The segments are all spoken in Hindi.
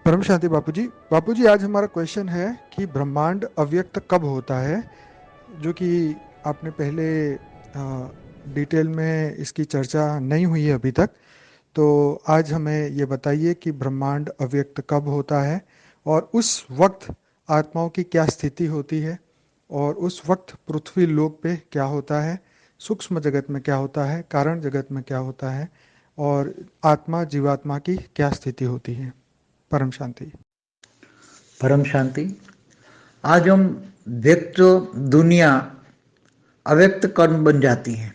परम शांति बापूजी। बापूजी, आज हमारा क्वेश्चन है कि ब्रह्मांड अव्यक्त कब होता है, जो कि आपने पहले डिटेल में इसकी चर्चा नहीं हुई है अभी तक। तो आज हमें ये बताइए कि ब्रह्मांड अव्यक्त कब होता है और उस वक्त आत्माओं की क्या स्थिति होती है, और उस वक्त पृथ्वी लोक पे क्या होता है, सूक्ष्म जगत में क्या होता है, कारण जगत में क्या होता है, और आत्मा जीवात्मा की क्या स्थिति होती है। परम शांति। परम शांति। आज हम व्यक्त दुनिया अव्यक्त कर्म बन जाती है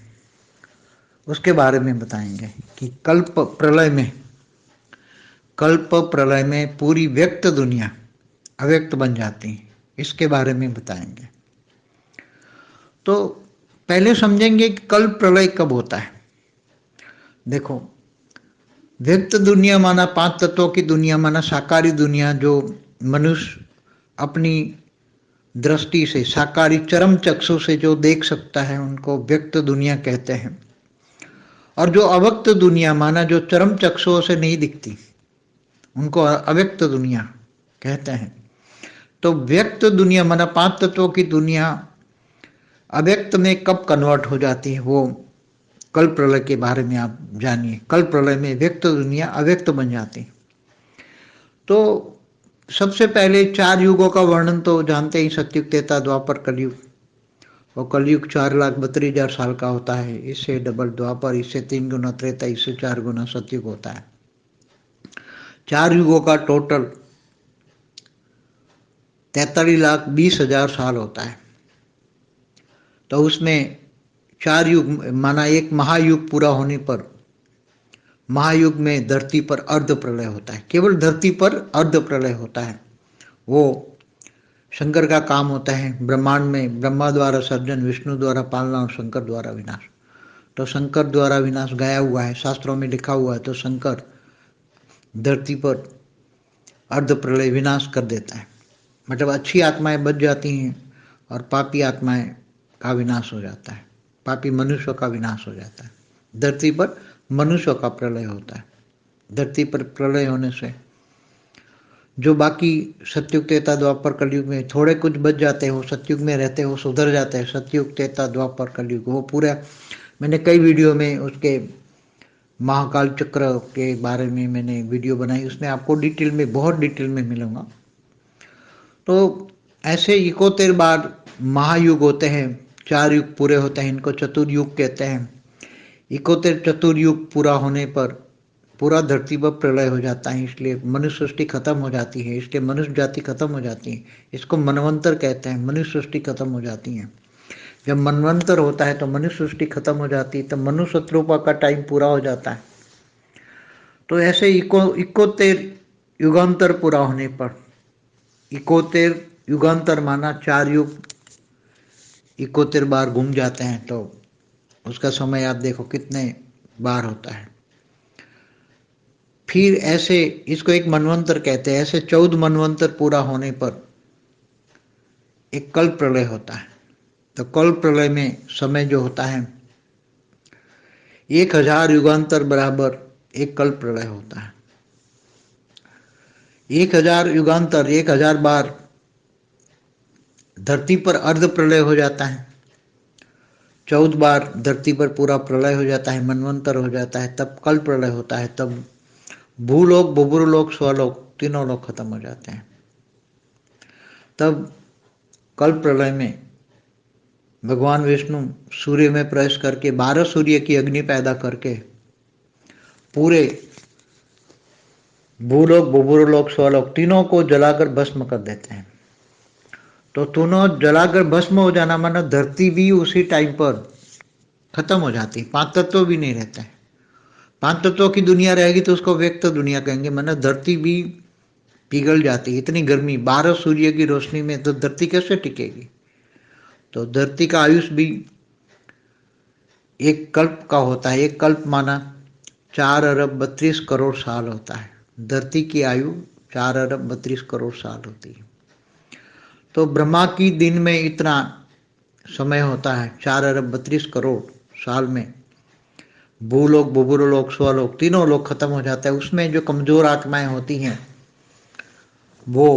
उसके बारे में बताएंगे कि कल्प प्रलय में पूरी व्यक्त दुनिया अव्यक्त बन जाती है, इसके बारे में बताएंगे। तो पहले समझेंगे कि कल्प प्रलय कब होता है। देखो, व्यक्त दुनिया माना पांच तत्वों की दुनिया, माना साकारी दुनिया, जो मनुष्य अपनी दृष्टि से, साकारी चरम चक्षु से जो देख सकता है, उनको व्यक्त दुनिया कहते हैं। और जो अव्यक्त दुनिया माना जो चरम चक्षुओं से नहीं दिखती, उनको अव्यक्त दुनिया कहते हैं। तो व्यक्त दुनिया माना पांच तत्वों की दुनिया अव्यक्त में कब कन्वर्ट हो जाती है, वो कल प्रलय के बारे में आप जानिए। कल प्रलय में व्यक्त दुनिया अव्यक्त बन जाती है। तो सबसे पहले चार युगों का वर्णन तो जानते ही, सतयुग, त्रेता, द्वापर, कलयुग। और कलयुग 4,32,000 साल का होता है। इससे डबल द्वापर, इससे 3 गुना त्रेता, इससे 4 गुना सतयुग होता है। चार युगों का टोटल 43,20,000 साल होता है। तो उसमें चार युग माना एक महायुग पूरा होने पर, महायुग में धरती पर अर्ध प्रलय होता है। केवल धरती पर अर्ध प्रलय होता है। वो शंकर का काम होता है। ब्रह्मांड में ब्रह्मा द्वारा सर्जन, विष्णु द्वारा पालना और शंकर द्वारा विनाश। तो शंकर द्वारा विनाश गाया हुआ है, शास्त्रों में लिखा हुआ है। तो शंकर धरती पर अर्ध प्रलय विनाश कर देता है। मतलब अच्छी आत्माएं बच जाती हैं और पापी आत्माएं का विनाश हो जाता है। पापी मनुष्यों का विनाश हो जाता है। धरती पर मनुष्यों का प्रलय होता है। धरती पर प्रलय होने से जो बाकी सतयुग, त्रेता, द्वापर, कलयुग में थोड़े कुछ बच जाते हैं, वो सतयुग में रहते हैं, वो सुधर जाते हैं। सतयुग, त्रेता, द्वापर, कलयुग, वो पूरा मैंने कई वीडियो में उसके महाकाल चक्र के बारे में मैंने वीडियो बनाई, उसमें आपको डिटेल में, बहुत डिटेल में मिलूंगा। तो ऐसे 71 बार महायुग होते हैं, चार युग पूरे होते हैं, इनको चतुर्युग कहते हैं। 71 चतुर्युग पूरा होने पर पूरा धरती पर प्रलय हो जाता है, इसलिए मनुष्य सृष्टि खत्म हो जाती है, इसलिए मनुष्य जाति खत्म हो जाती है। इसको मनवंतर कहते हैं। मनुष्य सृष्टि खत्म हो जाती है। जब मनवंतर होता है तो मनुष्य सृष्टि खत्म हो जाती है, तब मनुष्य शत्रुपा का टाइम पूरा हो जाता है। तो ऐसे 71 युगांतर पूरा होने पर, 71 युगांतर माना चार युग 71 बार घूम जाते हैं, तो उसका समय आप देखो कितने बार होता है। फिर ऐसे, इसको एक मनवंतर कहते हैं। ऐसे 14 मनवंतर पूरा होने पर एक कल्प प्रलय होता है। तो कल्प प्रलय में समय जो होता है, 1000 युगांतर बराबर एक कल्प प्रलय होता है। 1000 युगांतर, 1000 बार धरती पर अर्ध प्रलय हो जाता है। 14 बार धरती पर पूरा प्रलय हो जाता है, मनवंतर हो जाता है, तब कल्प प्रलय होता है। तब भूलोक, बुभुरलोक, स्वलोक, तीनों लोग खत्म हो जाते हैं। तब कल्प प्रलय में भगवान विष्णु सूर्य में प्रवेश करके 12 सूर्य की अग्नि पैदा करके पूरे भूलोक, बुभुरलोक, स्वलोक तीनों को जलाकर भस्म कर देते हैं। तो तीनों जलाकर भस्म हो जाना माना धरती भी उसी टाइम पर खत्म हो जाती है। पांच तत्व भी नहीं रहता है। पांच तत्वों की दुनिया रहेगी तो उसको व्यक्त दुनिया कहेंगे। माना धरती भी पिघल जाती है। इतनी गर्मी, 12 सूर्य की रोशनी में तो धरती कैसे टिकेगी। तो धरती का आयुष भी एक कल्प का होता है। एक कल्प माना 4,32,00,000,000 साल होता है। धरती की आयु 4,32,00,000,000 साल होती है। तो ब्रह्मा की दिन में इतना समय होता है, 4,32,00,000,000 साल में भूलोक, बुभुरलोक, स्वलोक तीनों लोग खत्म हो जाते हैं। उसमें जो कमजोर आत्माएं होती हैं वो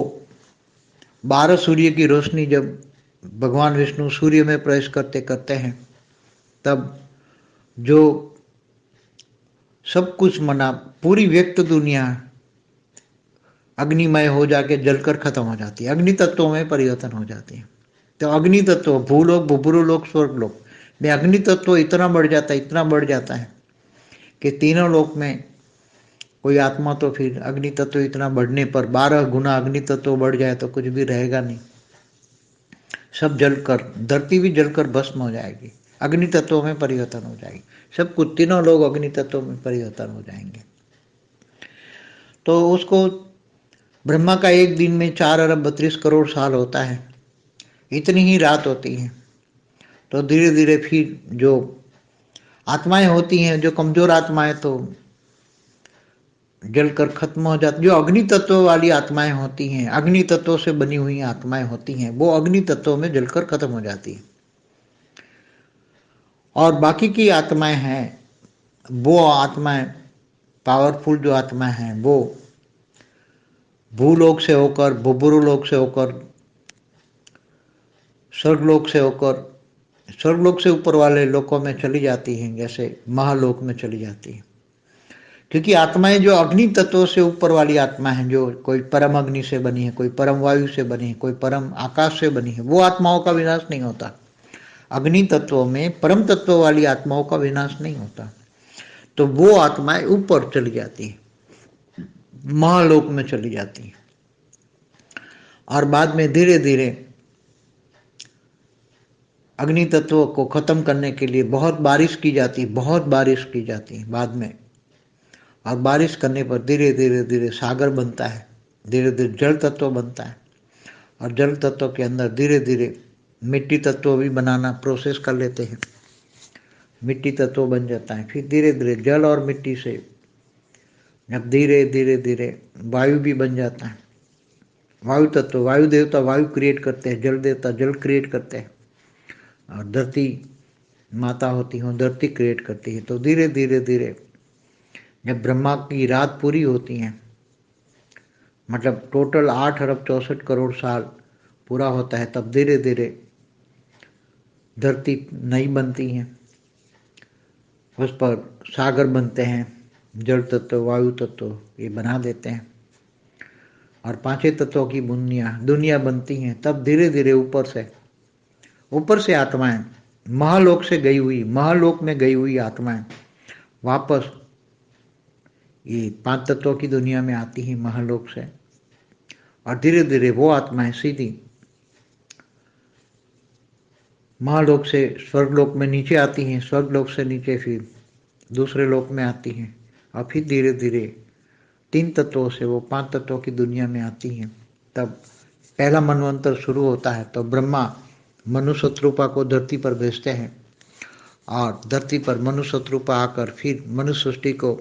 12 सूर्य की रोशनी जब भगवान विष्णु सूर्य में प्रवेश करते करते हैं, तब जो सब कुछ मना पूरी व्यक्त दुनिया अग्निमय हो जाके जलकर खत्म हो जाती है, अग्नि तत्वों में परिवर्तन हो जाती है। तो अग्नि तत्व भूलोक, बुभुरुलोक, स्वर्गलोक में अग्नि तत्व इतना बढ़ जाता है, इतना बढ़ जाता है कि तीनों लोक में कोई आत्मा तो फिर अग्नि तत्व इतना बढ़ने पर 12 गुना अग्नि तत्व बढ़ जाए तो कुछ भी रहेगा नहीं, सब जलकर, धरती भी जलकर भस्म हो जाएगी, अग्नि तत्वों में परिवर्तन हो जाएगी, सब कुछ तीनों लोग अग्नि तत्वों में परिवर्तन हो जाएंगे। तो उसको ब्रह्मा का एक दिन में 4 अरब 32 करोड़ साल होता है, इतनी ही रात होती है। तो धीरे धीरे फिर जो आत्माएं होती हैं, जो कमजोर आत्माएं तो जलकर खत्म हो जाती, जो अग्नि तत्व वाली आत्माएं होती हैं, अग्नि तत्वों से बनी हुई आत्माएं होती हैं, वो अग्नि तत्वों में जलकर खत्म हो जाती है। और बाकी की आत्माएं हैं, वो आत्माएं पावरफुल जो आत्माएं हैं, वो भूलोक से होकर, बुभुरुलोक से होकर, स्वर्गलोक से होकर, स्वर्गलोक से ऊपर वाले लोकों में चली जाती हैं, जैसे महालोक में चली जाती है। क्योंकि आत्माएं जो अग्नि तत्वों से ऊपर वाली आत्मा है, जो कोई परम अग्नि से बनी है, कोई परम वायु से बनी है, कोई परम आकाश से बनी है, वो आत्माओं का विनाश नहीं होता। अग्नि तत्वों में परम तत्व वाली आत्माओं का विनाश नहीं होता। तो वो आत्माएं ऊपर चली जाती है, महालोक में चली जाती है। और बाद में धीरे धीरे अग्नि तत्व को खत्म करने के लिए बहुत बारिश की जाती है, बहुत बारिश की जाती है बाद में। और बारिश करने पर धीरे धीरे धीरे सागर बनता है, धीरे धीरे जल तत्व बनता है, और जल तत्व के अंदर धीरे धीरे मिट्टी तत्व भी बनाना प्रोसेस कर लेते हैं, मिट्टी तत्व बन जाता है। फिर धीरे धीरे जल और मिट्टी से जब धीरे धीरे धीरे वायु भी बन जाता है, वायु तत्व, वायु देवता वायु क्रिएट करते हैं, जल देवता जल क्रिएट करते हैं, और धरती माता होती है धरती क्रिएट करती है। तो धीरे धीरे धीरे जब ब्रह्मा की रात पूरी होती है, मतलब टोटल 8 अरब 64 करोड़ साल पूरा होता है, तब धीरे धीरे धरती नई बनती है, उस पर सागर बनते हैं, जल तत्व वायु तत्व ये बना देते हैं, और 5 तत्वों की दुनिया बनती हैं। तब धीरे धीरे ऊपर से आत्माएं महालोक से गई हुई, महालोक में गई हुई आत्माएं वापस ये 5 तत्वों की दुनिया में आती हैं महालोक से, और धीरे धीरे वो आत्माएं सीधी महालोक से स्वर्गलोक में नीचे आती हैं, स्वर्गलोक से नीचे फिर दूसरे लोक में आती हैं, और फिर धीरे धीरे 3 तत्वों से वो 5 तत्वों की दुनिया में आती हैं। तब पहला मनवंतर शुरू होता है। तो ब्रह्मा मनुष्यरूपा को धरती पर भेजते हैं, और धरती पर मनुष्यरूपा आकर फिर मनुष्य सृष्टि को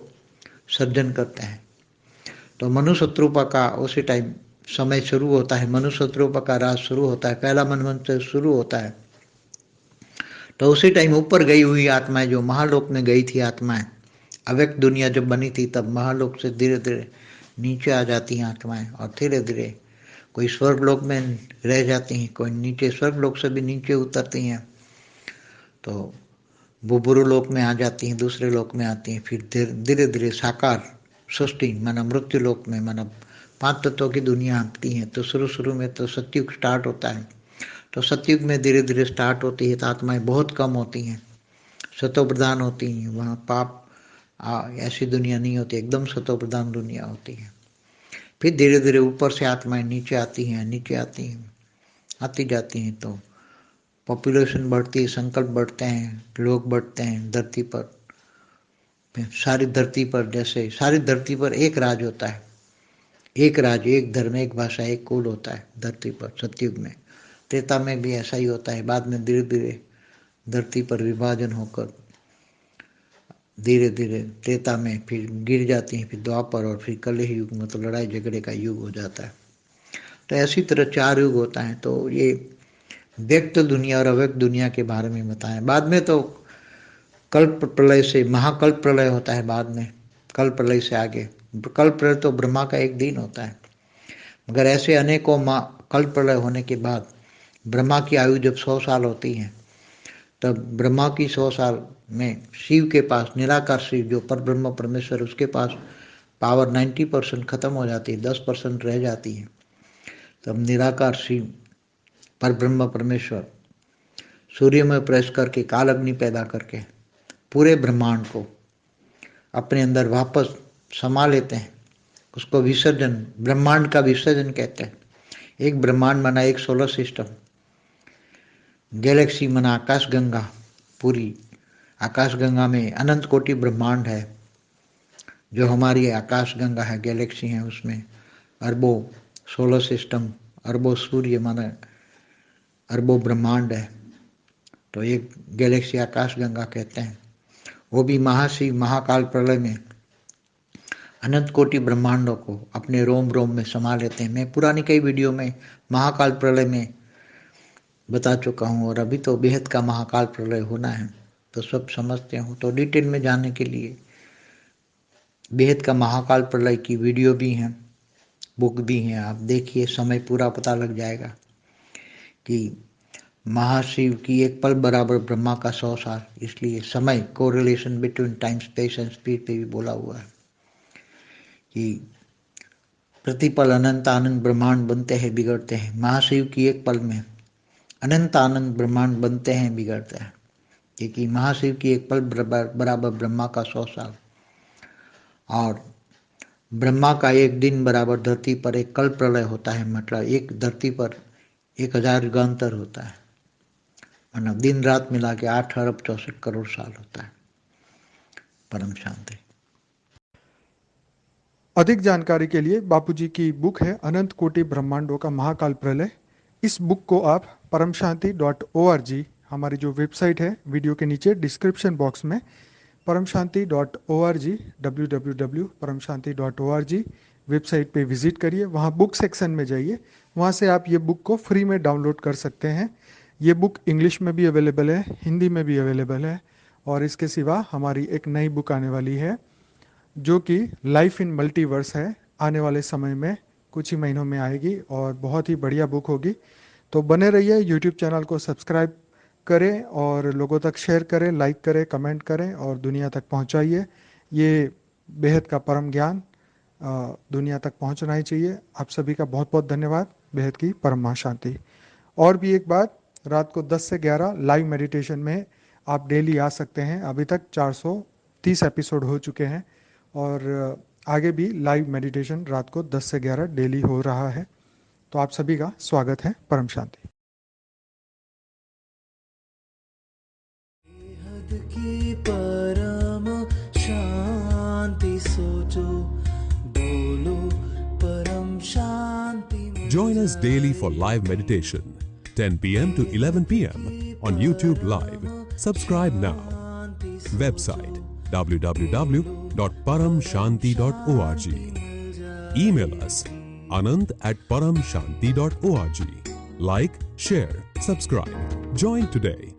सर्जन करते हैं। तो मनुष्यरूपा का उसी टाइम समय शुरू होता है, मनुष्यरूपा का राज शुरू होता है, पहला मनवंतर शुरू होता है। तो उसी टाइम ऊपर गई हुई आत्माएं, जो महालोक में गई थी आत्माएं, अव्यक्त दुनिया जब बनी थी, तब महालोक से धीरे धीरे नीचे आ जाती हैं आत्माएं, और धीरे धीरे कोई स्वर्गलोक में रह जाती हैं, कोई नीचे स्वर्गलोक से भी नीचे उतरती हैं, तो बुभुरु लोक में आ जाती हैं, दूसरे लोक में आती हैं, फिर धीरे धीरे साकार सृष्टि माना मृत्यु लोक में माना 5 तत्वों की दुनिया आती है। तो शुरू में तो सतयुग स्टार्ट होता है। तो सतयुग में धीरे धीरे स्टार्ट होती है, तो आत्माएं बहुत कम होती हैं, सतो प्रधान होती हैं, वहाँ पाप ऐसी दुनिया नहीं होती, एकदम सतो प्रधान दुनिया होती है। फिर धीरे धीरे ऊपर से आत्माएं नीचे आती हैं, आती जाती हैं। तो पॉपुलेशन बढ़ती है, संकल्प बढ़ते हैं, लोग बढ़ते हैं धरती पर। सारी धरती पर जैसे सारी धरती पर एक राज होता है, एक राज, एक धर्म, एक भाषा, एक कुल होता है धरती पर सतयुग में। त्रेता में भी ऐसा ही होता है। बाद में धीरे धीरे धरती पर विभाजन होकर धीरे धीरे त्रेता में फिर गिर जाती हैं, फिर द्वापर और फिर कलह युग, मतलब लड़ाई झगड़े का युग हो जाता है। तो ऐसी तरह 4 युग होता है। तो ये व्यक्त दुनिया और अव्यक्त दुनिया के बारे में बताया। बाद में तो कल्प प्रलय से महाकल्प प्रलय होता है। बाद में कल्प प्रलय से आगे, कल्प प्रलय तो ब्रह्मा का एक दिन होता है। मगर ऐसे अनेकों कल्प प्रलय होने के बाद ब्रह्मा की आयु जब 100 साल होती है, तब ब्रह्मा की 100 साल में शिव के पास, निराकार शिव जो पर ब्रह्म परमेश्वर, उसके पास पावर 90% खत्म हो जाती है, 10% रह जाती है। तब निराकार शिव पर ब्रह्म परमेश्वर सूर्य में प्रवेश करके काल अग्नि पैदा करके पूरे ब्रह्मांड को अपने अंदर वापस समा लेते हैं। उसको विसर्जन, ब्रह्मांड का विसर्जन कहते हैं। एक ब्रह्मांड माना एक सोलर सिस्टम, गैलेक्सी माना आकाश गंगा, पूरी आकाश गंगा में अनंत कोटि ब्रह्मांड है। जो हमारी आकाश गंगा है, गैलेक्सी है, उसमें अरबों सोलर सिस्टम, अरबों सूर्य माना अरबों ब्रह्मांड है। तो एक गैलेक्सी आकाश गंगा कहते हैं। वो भी महाशिव महाकाल प्रलय में अनंत कोटि ब्रह्मांडों को अपने रोम रोम में समा लेते हैं। मैं पुरानी कई वीडियो में महाकाल प्रलय में बता चुका हूँ, और अभी तो बेहद का महाकाल प्रलय होना है, तो सब समझते हो। तो डिटेल में जानने के लिए बेहद का महाकाल प्रलय की वीडियो भी हैं, बुक भी हैं, आप देखिए, समय पूरा पता लग जाएगा कि महाशिव की एक पल बराबर ब्रह्मा का 100 साल। इसलिए समय, correlation between time space and speed पे भी बोला हुआ है कि प्रतिपल अनंत आनंद ब्रह्मांड बनते हैं, बिगड़ते हैं। महाशिव की एक पल में अनंत आनंद ब्रह्मांड बनते हैं, बिगड़ते हैं, क्योंकि महाशिव की एक पल बराबर ब्रह्मा का 100 साल, और ब्रह्मा का एक दिन बराबर धरती पर एक कल्प प्रलय होता है। मतलब एक धरती पर 1000 युगांतर होता है, मतलब दिन रात मिला के 8 अरब 64 करोड़ साल होता है। परम शांति। अधिक जानकारी के लिए बापूजी की बुक है अनंत कोटि ब्रह्मांडों का महाकाल प्रलय। इस बुक को आप paramshanti.org, हमारी जो वेबसाइट है, वीडियो के नीचे डिस्क्रिप्शन बॉक्स में paramshanti.org, www.paramshanti.org वेबसाइट पे विजिट करिए। वहाँ बुक सेक्शन में जाइए, वहाँ से आप ये बुक को फ्री में डाउनलोड कर सकते हैं। ये बुक इंग्लिश में भी अवेलेबल है, हिंदी में भी अवेलेबल है, और इसके सिवा हमारी एक नई बुक आने वाली है जो कि लाइफ इन मल्टीवर्स है। आने वाले समय में कुछ ही महीनों में आएगी और बहुत ही बढ़िया बुक होगी। तो बने रहिए, यूट्यूब चैनल को सब्सक्राइब करें और लोगों तक शेयर करें, लाइक करें, कमेंट करें और दुनिया तक पहुंचाइए। ये बेहद का परम ज्ञान दुनिया तक पहुंचना ही चाहिए। आप सभी का बहुत बहुत धन्यवाद। बेहद की परम शांति। और भी एक बात, रात को 10 से 11 लाइव मेडिटेशन में आप डेली आ सकते हैं। अभी तक 430 एपिसोड हो चुके हैं और आगे भी लाइव मेडिटेशन रात को 10 से 11 डेली हो रहा है। तो आप सभी का स्वागत है। परम शांति। की परम शांति सोचो, बोलो परम शांति। Join us daily for live meditation, 10 p.m. to 11 p.m. on YouTube Live. Subscribe now. Website www.paramshanti.org. Email us anand@paramshanti.org. Like, share, subscribe. Join today.